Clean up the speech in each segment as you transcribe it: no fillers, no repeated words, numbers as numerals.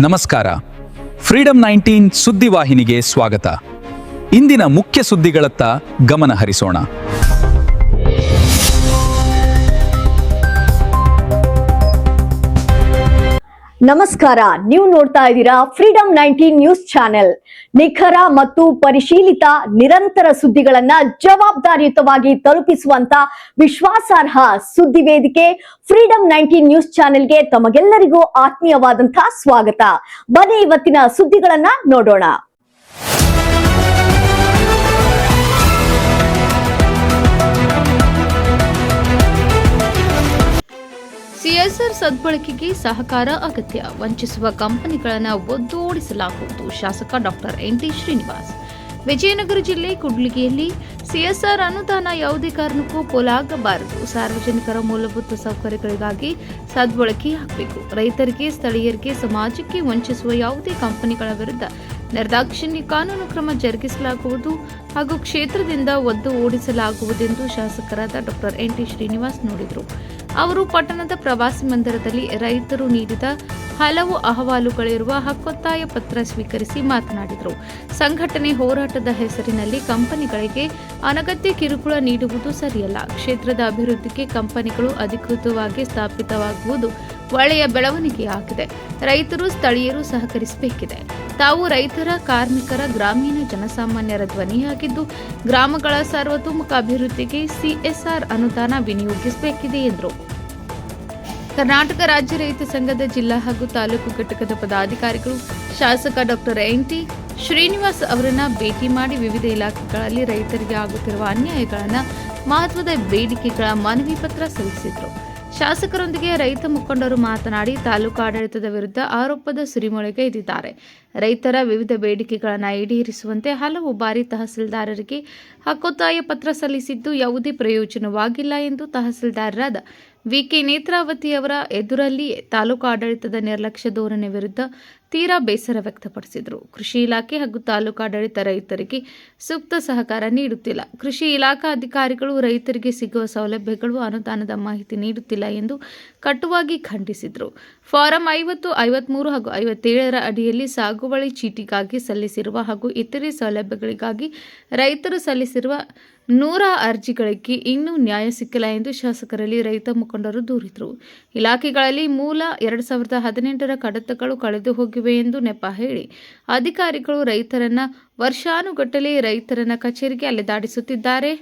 ನಮಸ್ಕಾರ. ಫ್ರೀಡಂ 19 ಸುದ್ದಿವಾಹಿನಿಗೆ ಸ್ವಾಗತ. ಇಂದಿನ ಮುಖ್ಯ ಸುದ್ದಿಗಳತ್ತ ಗಮನ ಹರಿಸೋಣ. ನಮಸ್ಕಾರ, ನೀವು ನೋಡ್ತಾ ಇದ್ದೀರಾ ಫ್ರೀಡಂ 19 ನ್ಯೂಸ್ ಚಾನೆಲ್. ನಿಖರ ಮತ್ತು ಪರಿಶೀಲಿತ ನಿರಂತರ ಸುದ್ದಿಗಳನ್ನ ಜವಾಬ್ದಾರಿಯುತವಾಗಿ ತಲುಪಿಸುವಂತ ವಿಶ್ವಾಸಾರ್ಹ ಸುದ್ದಿ ವೇದಿಕೆ ಫ್ರೀಡಂ 19 ನ್ಯೂಸ್ ಚಾನೆಲ್ಗೆ ತಮಗೆಲ್ಲರಿಗೂ ಆತ್ಮೀಯವಾದಂತಹ ಸ್ವಾಗತ. ಬನ್ನಿ ಇವತ್ತಿನ ಸುದ್ದಿಗಳನ್ನ ನೋಡೋಣ. ಸಿಎಸ್ಆರ್ ಸದ್ಬಳಕೆಗೆ ಸಹಕಾರ ಅಗತ್ಯ. ವಂಚಿಸುವ ಕಂಪನಿಗಳನ್ನು ಒದ್ದೋಡಿಸಲಾಗುವುದು. ಶಾಸಕ ಡಾಕ್ಟರ್ ಎನ್.ಟಿ. ಶ್ರೀನಿವಾಸ್. ವಿಜಯನಗರ ಜಿಲ್ಲೆ ಕೂಡ್ಲಿಗಿಯಲ್ಲಿ ಸಿಎಸ್ಆರ್ ಅನುದಾನ ಯಾವುದೇ ಕಾರಣಕ್ಕೂ ಪೋಲಾಗಬಾರದು. ಸಾರ್ವಜನಿಕರ ಮೂಲಭೂತ ಸೌಕರ್ಯಗಳಿಗಾಗಿ ಸದ್ಬಳಕೆಯಾಗಬೇಕು. ರೈತರಿಗೆ, ಸ್ಥಳೀಯರಿಗೆ, ಸಮಾಜಕ್ಕೆ ವಂಚಿಸುವ ಯಾವುದೇ ಕಂಪನಿಗಳ ವಿರುದ್ಧ ನಿರ್ದಾಕ್ಷಿಣ್ಯ ಕಾನೂನು ಕ್ರಮ ಜರುಗಿಸಲಾಗುವುದು ಹಾಗೂ ಕ್ಷೇತ್ರದಿಂದ ಒದ್ದು ಓಡಿಸಲಾಗುವುದೆಂದು ಶಾಸಕರಾದ ಡಾಕ್ಟರ್ ಎನ್.ಟಿ. ಶ್ರೀನಿವಾಸ್ ನುಡಿದರು. ಅವರು ಪಟ್ಟಣದ ಪ್ರವಾಸಿ ಮಂದಿರದಲ್ಲಿ ರೈತರು ನೀಡಿದ ಹಲವು ಅಹವಾಲುಗಳಿರುವ ಹಕ್ಕೊತ್ತಾಯ ಪತ್ರ ಸ್ವೀಕರಿಸಿ ಮಾತನಾಡಿದರು. ಸಂಘಟನೆ ಹೋರಾಟದ ಹೆಸರಿನಲ್ಲಿ ಕಂಪನಿಗಳಿಗೆ ಅನಗತ್ಯ ಕಿರುಕುಳ ನೀಡುವುದು ಸರಿಯಲ್ಲ. ಕ್ಷೇತ್ರದ ಅಭಿವೃದ್ಧಿಗೆ ಕಂಪನಿಗಳು ಅಧಿಕೃತವಾಗಿ ಸ್ಥಾಪಿತವಾಗುವುದು ಒಳ್ಳೆಯ ಬೆಳವಣಿಗೆಯಾಗಿದೆ. ರೈತರು, ಸ್ಥಳೀಯರು ಸಹಕರಿಸಬೇಕಿದೆ. ತಾವು ರೈತರ, ಕಾರ್ಮಿಕರ, ಗ್ರಾಮೀಣ ಜನಸಾಮಾನ್ಯರ ಧ್ವನಿಯಾಗಿದ್ದು ಗ್ರಾಮಗಳ ಸರ್ವತೋಮುಖ ಅಭಿವೃದ್ಧಿಗೆ ಸಿಎಸ್ಆರ್ ಅನುದಾನ ವಿನಿಯೋಗಿಸಬೇಕಿದೆ ಎಂದರು. ಕರ್ನಾಟಕ ರಾಜ್ಯ ರೈತ ಸಂಘದ ಜಿಲ್ಲಾ ಹಾಗೂ ತಾಲೂಕು ಘಟಕದ ಪದಾಧಿಕಾರಿಗಳು ಶಾಸಕ ಡಾಕ್ಟರ್ ಎನ್.ಟಿ. ಶ್ರೀನಿವಾಸ್ ಅವರನ್ನ ಭೇಟಿ ಮಾಡಿ ವಿವಿಧ ಇಲಾಖೆಗಳಲ್ಲಿ ರೈತರಿಗೆ ಆಗುತ್ತಿರುವ ಅನ್ಯಾಯಗಳನ್ನು, ಮಹತ್ವದ ಬೇಡಿಕೆಗಳ ಮನವಿ ಪತ್ರ ಸಲ್ಲಿಸಿದರು. ಶಾಸಕರೊಂದಿಗೆ ರೈತ ಮುಖಂಡರು ಮಾತನಾಡಿ ತಾಲೂಕು ಆಡಳಿತದ ವಿರುದ್ಧ ಆರೋಪದ ಸುರಿಮಳೆಗೈದಿದ್ದಾರೆ. ರೈತರ ವಿವಿಧ ಬೇಡಿಕೆಗಳನ್ನು ಈಡೇರಿಸುವಂತೆ ಹಲವು ಬಾರಿ ತಹಸೀಲ್ದಾರರಿಗೆ ಹಕ್ಕೊತ್ತಾಯ ಪತ್ರ ಸಲ್ಲಿಸಿದ್ದು ಯಾವುದೇ ಪ್ರಯೋಜನವಾಗಿಲ್ಲ ಎಂದು ತಹಸೀಲ್ದಾರರಾದ ವಿ.ಕೆ. ನೇತ್ರಾವತಿ ಅವರ ಎದುರಲ್ಲಿಯೇ ತಾಲೂಕು ಆಡಳಿತದ ನಿರ್ಲಕ್ಷ್ಯ ಧೋರಣೆ ವಿರುದ್ಧ ತೀರಾ ಬೇಸರ ವ್ಯಕ್ತಪಡಿಸಿದರು. ಕೃಷಿ ಇಲಾಖೆ ಹಾಗೂ ತಾಲೂಕು ಆಡಳಿತ ರೈತರಿಗೆ ಸೂಕ್ತ ಸಹಕಾರ ನೀಡುತ್ತಿಲ್ಲ. ಕೃಷಿ ಇಲಾಖಾ ಅಧಿಕಾರಿಗಳು ರೈತರಿಗೆ ಸಿಗುವ ಸೌಲಭ್ಯಗಳು, ಅನುದಾನದ ಮಾಹಿತಿ ನೀಡುತ್ತಿಲ್ಲ ಎಂದು ಕಟುವಾಗಿ ಖಂಡಿಸಿದರು. ಫಾರಂ 50, 53 ಹಾಗೂ 57ರ ಅಡಿಯಲ್ಲಿ ಸಾಗುವಳಿ ಚೀಟಿಗಾಗಿ ಸಲ್ಲಿಸಿರುವ ಹಾಗೂ ಇತರೆ ಸೌಲಭ್ಯಗಳಿಗಾಗಿ ರೈತರು ಸಲ್ಲಿಸಿರುವ 100 ಅರ್ಜಿಗಳಿಗೆ ಇನ್ನೂ ನ್ಯಾಯ ಸಿಕ್ಕಿಲ್ಲ ಎಂದು ಶಾಸಕರಲ್ಲಿ ರೈತ ಮುಖಂಡರು ದೂರಿದರು. ಇಲಾಖೆಗಳಲ್ಲಿ ಮೂಲ 2018ರ ಕಡತಗಳು ಕಳೆದು ಹೋಗಿವೆ ಎಂದು ನೆಪ ಹೇಳಿ ಅಧಿಕಾರಿಗಳು ರೈತರನ್ನ ವರ್ಷಾನುಗಟ್ಟಲೆ ರೈತರನ್ನ ಕಚೇರಿಗೆ ಅಲೆದಾಡಿಸುತ್ತಿದ್ದಾರೆ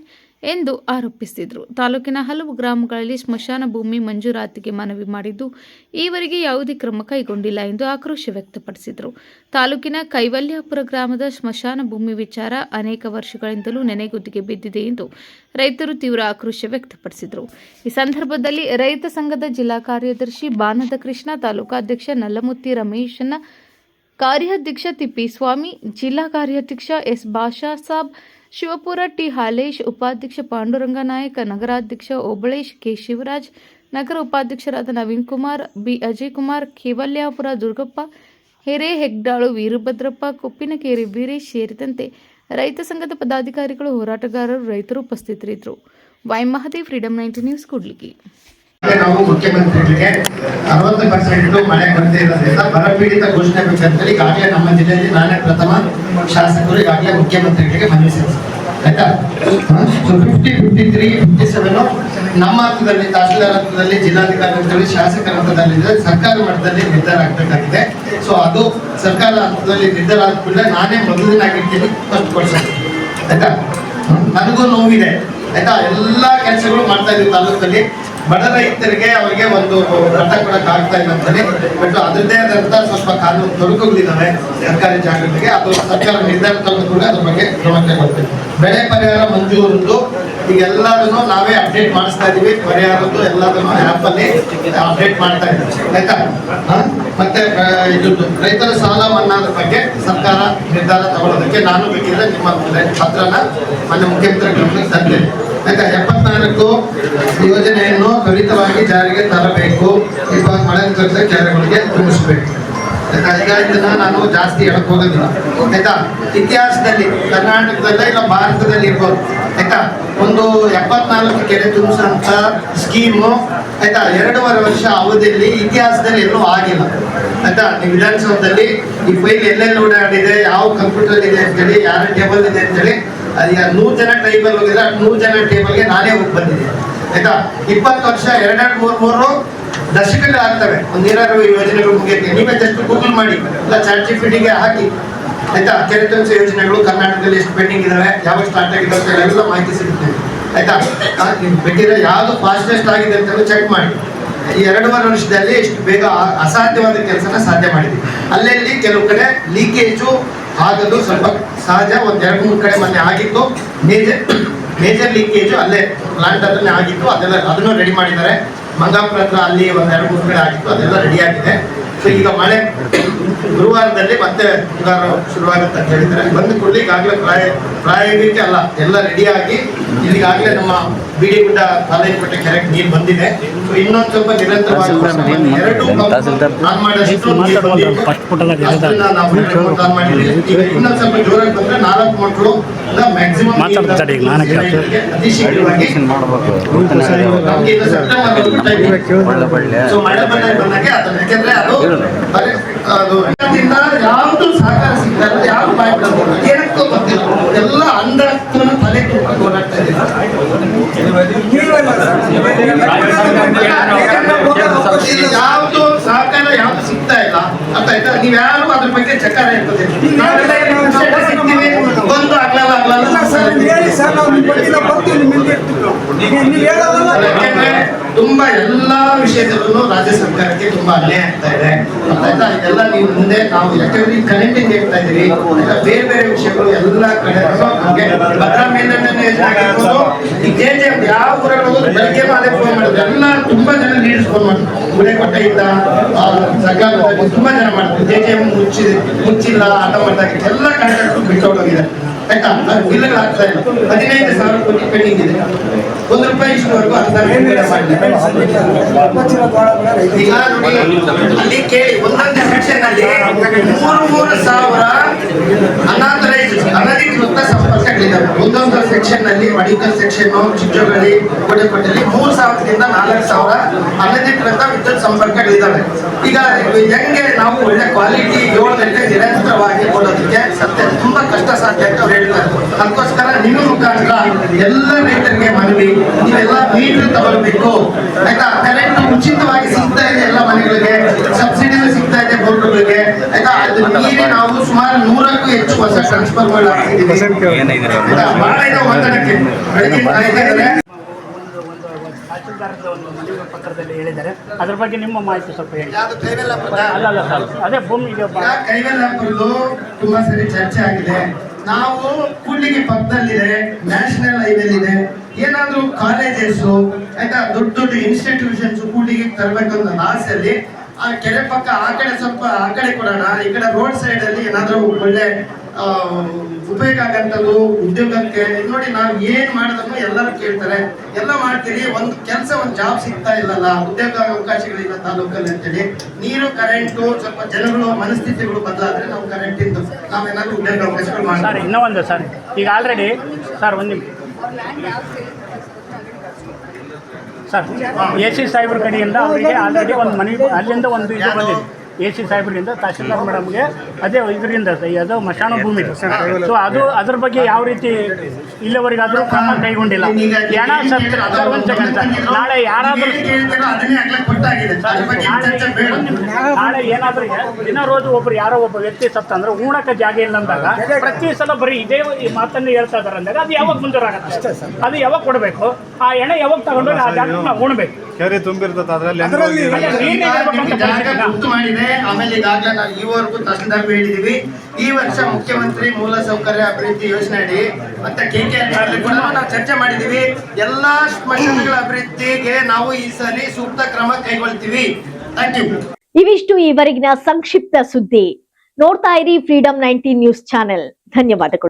ಎಂದು ಆರೋಪಿಸಿದರು. ತಾಲೂಕಿನ ಹಲವು ಗ್ರಾಮಗಳಲ್ಲಿ ಸ್ಮಶಾನ ಭೂಮಿ ಮಂಜೂರಾತಿಗೆ ಮನವಿ ಮಾಡಿದ್ದು ಈವರೆಗೆ ಯಾವುದೇ ಕ್ರಮ ಕೈಗೊಂಡಿಲ್ಲ ಎಂದು ಆಕ್ರೋಶ ವ್ಯಕ್ತಪಡಿಸಿದರು. ತಾಲೂಕಿನ ಕೈವಲ್ಯಾಪುರ ಗ್ರಾಮದ ಸ್ಮಶಾನ ಭೂಮಿ ವಿಚಾರ ಅನೇಕ ವರ್ಷಗಳಿಂದಲೂ ನೆನೆಗುದಿಗೆ ಬಿದ್ದಿದೆ ಎಂದು ರೈತರು ತೀವ್ರ ಆಕ್ರೋಶ ವ್ಯಕ್ತಪಡಿಸಿದರು. ಈ ಸಂದರ್ಭದಲ್ಲಿ ರೈತ ಸಂಘದ ಜಿಲ್ಲಾ ಕಾರ್ಯದರ್ಶಿ ಬಾನದ ಕೃಷ್ಣ, ತಾಲೂಕಾಧ್ಯಕ್ಷ ನಲ್ಲಮುತ್ತಿ ರಮೇಶನ, ಕಾರ್ಯಾಧ್ಯಕ್ಷ ತಿಪ್ಪೇಸ್ವಾಮಿ, ಜಿಲ್ಲಾ ಕಾರ್ಯಾಧ್ಯಕ್ಷ ಎಸ್. ಬಾಷಾ ಸಾಬ್, ಶಿವಪುರ ಟಿ. ಹಾಲೇಶ್, ಉಪಾಧ್ಯಕ್ಷ ಪಾಂಡುರಂಗ ನಾಯಕ, ನಗರಾಧ್ಯಕ್ಷ ಓಬಳೇಶ್ ಕೆ. ಶಿವರಾಜ್, ನಗರ ಉಪಾಧ್ಯಕ್ಷರಾದ ನವೀನ್ ಕುಮಾರ್, ಬಿ. ಅಜಯ್ ಕುಮಾರ್, ಕೇವಲ್ಯಾಪುರ ದುರ್ಗಪ್ಪ, ಹಿರೇ ಹೆಗ್ಡಾಳು ವೀರಭದ್ರಪ್ಪ, ಕೊಪ್ಪಿನಕೇರಿ ವೀರೇಶ್ ಸೇರಿದಂತೆ ರೈತ ಸಂಘದ ಪದಾಧಿಕಾರಿಗಳು, ಹೋರಾಟಗಾರರು, ರೈತರು ಉಪಸ್ಥಿತರಿದ್ದರು. Y Mahadev, freedom 19 news, Kudligi. ನಾವು ಮುಖ್ಯಮಂತ್ರಿಗಳಿಗೆ 60% ಮಳೆ ಕೊರತೆ ಇರೋದ್ರಿಂದ ಬರಪೀಡಿತ ಘೋಷಣೆ ಬೇಕಂತ ಈಗಾಗಲೇ ನಮ್ಮ ಜಿಲ್ಲೆಯಲ್ಲಿ ನಾನೇ ಪ್ರಥಮ ಶಾಸಕರು ಈಗಾಗಲೇ ಮುಖ್ಯಮಂತ್ರಿಗಳಿಗೆ ಮನವಿ ಸಲ್ಲಿಸಿದ್ದಾರೆ. ಆಯ್ತಾ? 50, 53, 57 ನಮ್ಮ ಹಂತದಲ್ಲಿ, ತಹಸೀಲ್ದಾರ್ ಹಂತದಲ್ಲಿ, ಜಿಲ್ಲಾಧಿಕಾರಿ ಹಂತದಲ್ಲಿ, ಶಾಸಕರ ಹಂತದಲ್ಲಿ ಸರ್ಕಾರ ಮಟ್ಟದಲ್ಲಿ ನಿರ್ಧಾರ ಆಗಬೇಕಾಗಿದೆ. ಸೊ ಅದು ಸರ್ಕಾರ ಹಂತದಲ್ಲಿ ನಿರ್ಧಾರ ಆದ್ಮೇಲೆ ನಾನೇ ಮೊದಲನಾಗಿರ್ತೀನಿ ಫಸ್ಟ್ ಕೊಡ್ಸೋದು. ಆಯ್ತಾ? ನನಗೂ ನೋವಿದೆ. ಆಯ್ತಾ? ಎಲ್ಲ ಕೆಲಸಗಳು ಮಾಡ್ತಾ ಇದ್ದೀವಿ ತಾಲೂಕಲ್ಲಿ. ಬಡ ರೈತರಿಗೆ ಅವರಿಗೆ ಒಂದು ರಥ ಕೊಡಕ್ಕೆ ಆಗ್ತಾ ಇಲ್ಲ ಅಂತೇಳಿ, ಬಟ್ ಅದರದ್ದೇ ಆದಂತ ಸ್ವಲ್ಪ ಕಾನೂನು ತೊಡಕುಗಳಿದ್ದಾವೆ ಸರ್ಕಾರಿ ಜಾಗೃತಿಗೆ. ಅದು ಸರ್ಕಾರ ನಿರ್ಧಾರ ತೆಗೆದುಕೊಂಡು ಅದ್ರ ಬಗ್ಗೆ ಕ್ರಮ ಕೈಗೊಳ್ತೇವೆ. ಬೆಳೆ ಪರಿಹಾರ ಮಂಜೂರದ್ದು ಈಗ ಎಲ್ಲದನ್ನು ನಾವೇ ಅಪ್ಡೇಟ್ ಮಾಡಿಸ್ತಾ ಇದೀವಿ. ಪರಿಹಾರದ್ದು ಎಲ್ಲದನ್ನು ಆ್ಯಪಲ್ಲಿ ಅಪ್ಡೇಟ್ ಮಾಡ್ತಾ ಇದ್ದೀವಿ. ಆಯ್ತಾ? ಮತ್ತೆ ಇದು ರೈತರ ಸಾಲ ಮನ್ನಾದ ಬಗ್ಗೆ ಸರ್ಕಾರ ನಿರ್ಧಾರ ತಗೊಳ್ಳೋದಕ್ಕೆ ನಾನು ಬೇಕಿದ್ರೆ ನಿಮ್ಮ ಪತ್ರನ ಮಾನ್ಯ ಮುಖ್ಯಮಂತ್ರಿ ಗಮನಕ್ಕೆ ತರ್ತೇನೆ. ಆಯ್ತಾ? 74 ಯೋಜನೆಯನ್ನು ತ್ವರಿತವಾಗಿ ಜಾರಿಗೆ ತರಬೇಕು. ಮಳೆ ಜಾರಿಗಳಿಗೆ ತುಂಬಿಸಬೇಕು. ಈಗ ಇದನ್ನ ನಾನು ಜಾಸ್ತಿ ಹೇಳಕ್ ಹೋಗೋದಿಲ್ಲ ಆಯ್ತಾ. ಇತಿಹಾಸದಲ್ಲಿ ಕರ್ನಾಟಕದಲ್ಲೇ ಇಲ್ಲ ಭಾರತದಲ್ಲಿ ಇರ್ಬೋದು ಆಯ್ತಾ, ಒಂದು 74 ಕೆರೆ ತುಂಬಿಸಂತ ಸ್ಕೀಮು ಆಯ್ತಾ 2.5 ವರ್ಷ ಅವಧಿಯಲ್ಲಿ ಇತಿಹಾಸದಲ್ಲಿ ಎಲ್ಲೂ ಆಗಿಲ್ಲ ಆಯ್ತಾ. ನೀವು ವಿಧಾನಸೌಧದಲ್ಲಿ ಈ ಫೈಲ್ ಎಲ್ಲೆಲ್ಲಿ ಓಡಾಡಿದೆ, ಯಾವ ಕಂಪ್ಯೂಟರ್ ಇದೆ ಅಂತೇಳಿ, ಯಾರ ಟೇಬಲ್ ಇದೆ ಅಂತೇಳಿ, ಈಗ 100 ಜನ ಟೇಬಲ್ ಹೋಗಿದ್ರೆ 100 ಜನ ಟೇಬಲ್ಗೆ ನಾನೇ ಹೋಗಿ ಬಂದಿದ್ದೆ ಆಯ್ತಾ. 20 ವರ್ಷ 2-3 ದಶಕಗಳಾಗ್ತವೆ ಒಂದು ನೀರಾವರಿ ಯೋಜನೆಗಳು ಮುಗಿಯಕ್ಕೆ. ನೀವೇ ಜಸ್ಟ್ ಗೂಗಲ್ ಮಾಡಿ ಇಲ್ಲ ಚಾಟ್ ಜಿಪಿಟಿಗೆ ಹಾಕಿ ಆಯ್ತಾ, ಕೆರೆ ತುಂಬಿಸುವ ಯೋಜನೆಗಳು ಕರ್ನಾಟಕದಲ್ಲಿ ಎಷ್ಟು ಪೆಂಡಿಂಗ್ ಇದಾವೆ, ಯಾವಾಗ ಸ್ಟಾರ್ಟ್ ಆಗಿದೆ ಅಂತ ಎಲ್ಲ ಮಾಹಿತಿ ಸಿಗುತ್ತೆ ಆಯ್ತಾ. ಬೇಕಿದ್ರೆ ಯಾವ್ದು ಫಾಸ್ಟೆಸ್ಟ್ ಆಗಿದೆ ಅಂತ ಚೆಕ್ ಮಾಡಿ. ಈ 2.5 ವರ್ಷದಲ್ಲಿ ಎಷ್ಟು ಬೇಗ ಅಸಾಧ್ಯವಾದ ಕೆಲಸನ ಸಾಧ್ಯ ಮಾಡಿದ್ವಿ. ಅಲ್ಲಲ್ಲಿ ಕೆಲವು ಕಡೆ ಲೀಕೇಜು ಆಗೋದು ಸ್ವಲ್ಪ ಸಹಜ. 1-2-3 ಕಡೆ ಮೊನ್ನೆ ಆಗಿತ್ತು ಮೇಜರ್ ಲೀಕೇಜು ಅಲ್ಲೇ ಪ್ಲಾಂಟ್ ಅದನ್ನೇ ಆಗಿತ್ತು. ಅದನ್ನು ರೆಡಿ ಮಾಡಿದ್ದಾರೆ. ಮಂಗಾಪುರ ಹತ್ರ ಅಲ್ಲಿ 1-2-3 ಕಡೆ ಆಗಿತ್ತು, ಅದೆಲ್ಲ ರೆಡಿ ಆಗಿದೆ. ಸೊ ಈಗ ಮಳೆ ಗುರುವಾರದಲ್ಲಿ ಮತ್ತೆ ಮುಂಗಾರು ಶುರುವಾಗುತ್ತೆ ಅಂತ ಹೇಳಿದ್ದಾರೆ. ಬಂದು ಕೂಡಲೇ ಈಗಾಗಲೇ ಪ್ರಾಯೋಗಿಕ ಅಲ್ಲ ಎಲ್ಲ ರೆಡಿಯಾಗಿ ಇಲ್ಲಿಗಾಗಲೇ ನಮ್ಮ ಬಿಡಿಗುಡ್ಡ ತಾಲೂಕಟ್ಟೆ ಕೆರೆಗೆ ನೀರು ಬಂದಿದೆ. ಸೊ ಇನ್ನೊಂದು ಸ್ವಲ್ಪ ನಿರಂತರವಾಗಿ 2 ಆನ್ ಮಾಡಷ್ಟು ಇನ್ನೊಂದು ಸ್ವಲ್ಪ ಜೋರಾಗಿ ಬಂದ್ರೆ 4 ಮೋಟ್ರು ಮ್ಯಾಕ್ಸಿಮಮ್ ಅತಿ ಶೀಘ್ರವಾಗಿ ಸೊ ಮಳೆ ಬಂದಾಗ ಅದನ್ನ ಯಾಕೆಂದ್ರೆ ಅದು ಯಾವ್ದು ಸಹಕಾರ ಸಿಗ್ತಾ ಇಲ್ಲ, ಯಾವ್ದು ಬಾಯ್ ಏನಕ್ಕೂ ಗೊತ್ತಿಲ್ಲ, ಎಲ್ಲ ಅಂಧತ್ವನ ತಲೆ ತುಂಬ ಓಡಾಡ್ತಾ ಇದೆ. ಯಾವ್ದು ಸಹಕಾರ ಯಾವ್ದು ಸಿಗ್ತಾ ಇಲ್ಲ ಅಂತ ಆಯ್ತಾ. ನೀವ್ಯಾರು ಅದ್ರ ಬಗ್ಗೆ ಚಕಾರ ಇರ್ತದೆ ಸಿಗ್ತೀವಿ ಬಂದು ಆಗ್ಲಲ್ಲ ತುಂಬಾ ಎಲ್ಲಾ ವಿಷಯದಲ್ಲೂ ರಾಜ್ಯ ಸರ್ಕಾರಕ್ಕೆ ತುಂಬಾ ಅನ್ಯಾಯ ಆಗ್ತಾ ಇದೆ ಆಯ್ತಾ. ಇದೆಲ್ಲ ನೀವು ಮುಂದೆ ನಾವು ಯಾಕಂದ್ರೆ ಕನೆಕ್ಟಿಂಗ್ ಹೇಳ್ತಾ ಇದೀರಿ ಬೇರೆ ಬೇರೆ ವಿಷಯಗಳು ಎಲ್ಲ ಕಡೆ ಭದ್ರಾ ಮೇಲ್ದಂಡೆ ಯೋಜನೆ ಆಗಿರ್ಬೋದು. ಈ JJM ಯಾವ ಊರಲ್ಲಿ ಹೋಗೋದು ಬೆಳಗ್ಗೆ ಅದೇ ಫೋನ್ ಮಾಡಿದ್ರು, ಎಲ್ಲ ತುಂಬಾ ಜನ ಲೀಡರ್ಸ್ ಫೋನ್ ಮಾಡಿದ್ರು. ಗುಡೆಕೊಟ್ಟೆಯಿಂದ ಸರ್ಕಾರದಲ್ಲಿ ತುಂಬಾ ಜನ ಮಾಡ್ತಾರೆ JJM ಮುಚ್ಚಿಲ್ಲ ಆಟ ಮಾಡ್ದಾಗ ಎಲ್ಲ ಕಾಂಟ್ರಾಕ್ಟ್ ಬಿಟ್ಟೋಗಿದೆ ಆಯ್ತಾ. ಬಿಲ್ಗಳಾಗ್ತಾ ಇಲ್ಲ. 15,000 ಕೋಟಿ ಪೆಂಡಿಂಗ್ ಇದೆ. ₹1 ಇಷ್ಟುವರೆಗೂ ಅನುದಾನ ಮಾಡಿದ್ದಾರೆ. ಈಗ ನೋಡಿ ಅಲ್ಲಿ ಕೇಳಿ ಒಂದೊಂದು ಸೆಕ್ಷನ್ ಅಲ್ಲಿ 3,000 ಅನಧಿಕೃತ ಸಂಪರ್ಕಗಳಿದ್ದಾವೆ. ಒಂದೊಂದು ಸೆಕ್ಷನ್ ನಲ್ಲಿ ಮಡಿಕಲ್ ಸೆಕ್ಷನ್, ಚಿತ್ರಗಳಿ, ಕೋಟೆಪಟ್ಟಲ್ಲಿ 3,000ದಿಂದ 4,000 ಅನಧಿಕೃತ ವಿದ್ಯುತ್ ಸಂಪರ್ಕಗಳಿದ್ದಾವೆ. ಈಗ ಹೆಂಗೆ ನಾವು ಒಳ್ಳೆ ಕ್ವಾಲಿಟಿ 7 ಗಂಟೆ ನಿರಂತರವಾಗಿ ಕೊಡೋದಕ್ಕೆ ಸತ್ಯ ತುಂಬಾ ಕಷ್ಟ ಸಾಧ್ಯ ಅಂತ ಅವ್ರು ಹೇಳ್ತಾರೆ. ಅದಕ್ಕೋಸ್ಕರ ನಿಮ್ಮ ಮುಖಾಂತರ ಎಲ್ಲ ರೈತರಿಗೆ ಮನವಿ, ನೀವೆಲ್ಲ ಮೀಟರ್ ತಗೊಳ್ಬೇಕು ಆಯ್ತಾ. ಕರೆಂಟ್ ಉಚಿತವಾಗಿ ಸಿಗ್ತಾ ಇದೆ ಎಲ್ಲ ಮನೆಗಳಿಗೆ, ಸಬ್ಸಿಡಿ ಸಿಗ್ತಾ ಇದೆ ಬೋರ್ಗಳಿಗೆ ಆಯ್ತಾ. ಅದು ಮೀರಿ ನಾವು ಸುಮಾರು 100ಕ್ಕೂ ಹೆಚ್ಚು ಹೊಸ ಟ್ರಾನ್ಸ್ಫಾರ್ಮರ್ ಹಾಕಿದ್ದೀವಿ ಆಯ್ತಾ. ಬಹಳ ಇದೆ ಒತ್ತಡಕ್ಕೆ ಒಂದು ಪತ್ರದಲ್ಲಿ ಹೇಳಿದ್ದಾರೆ. ಅದ್ರ ಬಗ್ಗೆ ನಿಮ್ಮ ಮಾಹಿತಿ ಸ್ವಲ್ಪ ಹೇಳಿ. ಅಲ್ಲ ಸರ್, ಅದೇ ಭೂಮಿ ಕೈವೆಲ್ಲಾಪುರದ್ದು ತುಂಬಾ ಸರಿ ಚರ್ಚೆ ಆಗಿದೆ. ನಾವು ಕೂಡ್ಲಿಗಿ ಪಕ್ಕದಲ್ಲಿದೆ, ನ್ಯಾಷನಲ್ ಹೈವೇಲ್ ಇದೆ. ಏನಾದ್ರೂ ಕಾಲೇಜಸ್ ಆಯ್ತಾ, ದೊಡ್ಡ ದೊಡ್ಡ ಇನ್ಸ್ಟಿಟ್ಯೂಷನ್ಸ್ ಕೂಡ್ಲಿಗಿ ತರಬೇಕು ಅನ್ನೋ ಆಸೆಯಲ್ಲಿ ಆ ಕೆರೆ ಪಕ್ಕ ಆ ಕಡೆ ಸ್ವಲ್ಪ ಆ ಕಡೆ ಕೊಡೋಣ, ಈ ಕಡೆ ರೋಡ್ ಸೈಡ್ ಅಲ್ಲಿ ಏನಾದ್ರೂ ಒಳ್ಳೆ ಉಪಯೋಗ ಆಗಂತದ್ದು ಉದ್ಯೋಗಕ್ಕೆ. ನೋಡಿ ನಾವು ಏನ್ ಮಾಡಿದ್ರು ಎಲ್ಲರೂ ಕೇಳ್ತಾರೆ, ಎಲ್ಲ ಮಾಡ್ತೀರಿ, ಒಂದು ಕೆಲಸ ಒಂದು ಜಾಬ್ ಸಿಗ್ತಾ ಇಲ್ಲಲ್ಲ, ಉದ್ಯೋಗ ಅವಕಾಶಗಳಿಲ್ಲ ತಾಲೂಕಲ್ಲಿ ಅಂತೇಳಿ. ನೀರು ಕರೆಂಟು ಸ್ವಲ್ಪ ಜನಗಳು ಮನಸ್ಥಿತಿಗಳು ಬದಲಾದ್ರೆ ನಾವು ಕರೆಂಟ್ ಇಂದು ನಾವೇನಾದ್ರೂ ಉದ್ಯೋಗ ಅವಕಾಶಗಳು ಮಾಡ್ತಾರೆ. ಇನ್ನೂ ಒಂದು ಸರ್, ಈಗ ಆಲ್ರೆಡಿ ಸರ್ ಒಂದು ಸರ್ AC ಸಾಹೇಬ್ರ ಕಡೆಯಿಂದ ಅವರಿಗೆ ಆಲ್ರೆಡಿ ಒಂದು ಮನೆ ಅಲ್ಲಿಂದ ಒಂದು ಇದು ಬಂದಿದೆ. AC ಸಾಹೇಬ್ರಿಂದ ತಹಶೀಲ್ದಾರ್ ಮೇಡಮ್ಗೆ ಅದೇ ಇದರಿಂದ ಅದು ಮಶಾನ ಭೂಮಿ. ಸೊ ಅದು ಅದ್ರ ಬಗ್ಗೆ ಯಾವ ರೀತಿ ಇಲ್ಲಿವರೆಗಾದರೂ ಕ್ರಮ ಕೈಗೊಂಡಿಲ್ಲ. ಹೆಣ ಸರ್ ಒಂದು ಸೆಕೆಂಡ್ ಸರ್, ನಾಳೆ ಯಾರಾದರೂ ನಾಳೆ ಏನಾದರೂ ದಿನ ರೋಜು ಒಬ್ರು ಯಾರೋ ಒಬ್ಬ ವ್ಯಕ್ತಿ ಸತ್ತಂದ್ರೆ ಉಣ್ಣಕ್ಕೆ ಜಾಗ ಇಲ್ಲ ಅಂದಾಗ ಪ್ರತಿ ಸಲ ಬರೀ ಇದೇ ಈ ಮಾತನ್ನು ಹೇಳ್ತಾ ಇದ್ದಾರೆ ಅಂದಾಗ ಅದು ಯಾವಾಗ ಮುಂದುವರಾಗತ್ತೆ? ಅದು ಯಾವಾಗ ಕೊಡಬೇಕು? ಆ ಹೆಣ ಯಾವಾಗ ತಗೊಂಡು ಆ ಜಾಗಕ್ಕೆ ನಾವು ಉಣ್ಬೇಕು? ಕೆರೆ ತುಂಬಿರ್ತದೆ ಅದರಲ್ಲಿ ಮಾಡಿದೆ. ಆಮೇಲೆ ಈಗಾಗಲೇ ನಾವು ಈವರೆಗೂ ತಹಸೀಲ್ದಾರ್ ಹೇಳಿದೀವಿ. ಈ ವರ್ಷ ಮುಖ್ಯಮಂತ್ರಿ ಮೂಲಸೌಕರ್ಯ ಅಭಿವೃದ್ಧಿ ಯೋಜನೆ ಅಡಿ ಮತ್ತೆ KKR ಕೂಡ ನಾವು ಚರ್ಚೆ ಮಾಡಿದೀವಿ. ಎಲ್ಲಾ ಸ್ಮಶಾನಗಳ ಅಭಿವೃದ್ಧಿಗೆ ನಾವು ಈ ಸಲ ಸೂಕ್ತ ಕ್ರಮ ಕೈಗೊಳ್ತೀವಿ. Thank you. ಇವಿಷ್ಟು ಈವರೆಗಿನ ಸಂಕ್ಷಿಪ್ತ ಸುದ್ದಿ. ನೋಡ್ತಾ ಇರಿ ಫ್ರೀಡಂ 19 ನ್ಯೂಸ್ ಚಾನೆಲ್. ಧನ್ಯವಾದಗಳು.